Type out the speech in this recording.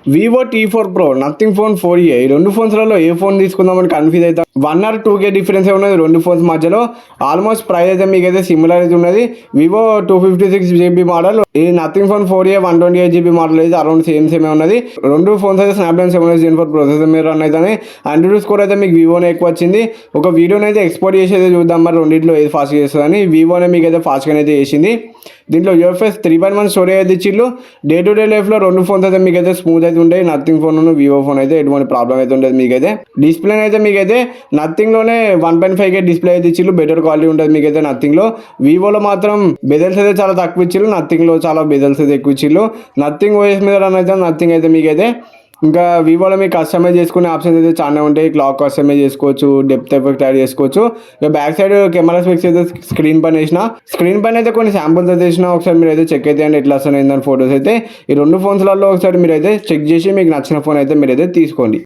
Vivo T4 Pro, nothing phone 4A. ఈ రెండు ఫోన్స్లలో ఏ phone తీసుకుందామని కన్ఫ్యూజ్ అవుతాం. 1 or 2K డిఫరెన్స్ ఉన్నది రెండు ఫోన్స్ మధ్యలో. ఆల్మోస్ట్ ప్రైస్ అయితే మీకు అయితే సిమిలర్ అయితే ఉన్నది. వివో 256GB మోడల్, ఈ nothing phone 4A 128GB model అయితే అరౌండ్ సేమ్ ఉన్నది. రెండు ఫోన్స్ అయితే స్నాప్డ్రాగన్ 710 ప్రాసెసర్ మీద రన్ అవుతాయి. ఆండ్రాయిడ్ స్కోర్ అయితే మీకు వివోనే ఎక్కువ వచ్చింది. ఒక వీడియోని అయితే ఎక్స్పోర్ట్ చేసేది చూద్దాం మరి రెండింటిలో ఏది ఫాస్ట్గా చేస్తుందని. వివోనే మీకు అయితే ఫాస్ట్గా అయితే చేసింది. దీంట్లో UFS 3.1 స్టోరేజ్ అయితే ఇచ్చిళ్ళు. డే టు డే లైఫ్లో రెండు ఫోన్స్ అయితే మీకు అయితే స్మూత్ అయితే ఉంటాయి. నథింగ్ ఫోన్ వివో ఫోన్ అయితే ఎటువంటి ప్రాబ్లం అయితే ఉండదు. మీకైతే డిస్ప్లే అయితే మీకైతే నథింగ్లోనే 1.5K డిస్ప్లే అయితే ఇచ్చిళ్ళు. బెటర్ క్వాలిటీ ఉంటుంది మీకైతే నథింగ్లో. వివోలో మాత్రం బెజల్స్ అయితే చాలా తక్కువ ఇచ్చిళ్ళు, నథింగ్లో చాలా బెజల్స్ అయితే ఎక్కువ ఇచ్చిళ్ళు. నథింగ్ OS మీద రన్ అయితే నథింగ్ అయితే మీకైతే ఇంకా వివోలో మీకు కస్టమైజ్ చేసుకునే ఆప్షన్స్ అయితే చాలా ఉంటాయి. క్లాక్ కస్టమైజ్ చేసుకోవచ్చు, డెప్త్ ఎఫెక్ట్ యాడ్ చేసుకోవచ్చు. ఇక బ్యాక్ సైడ్ కెమెరా స్పెక్స్ అయితే స్క్రీన్ పైన అయితే కొన్ని శాంపుల్స్ అయితే వేసిన. ఒకసారి మీరు అయితే చెక్ అయితే అండి ఎట్లా వస్తున్నాయి దాని ఫోటోస్ అయితే. ఈ రెండు ఫోన్స్లలో ఒకసారి మీరు అయితే చెక్ చేసి మీకు నచ్చిన ఫోన్ అయితే మీరు అయితే తీసుకోండి.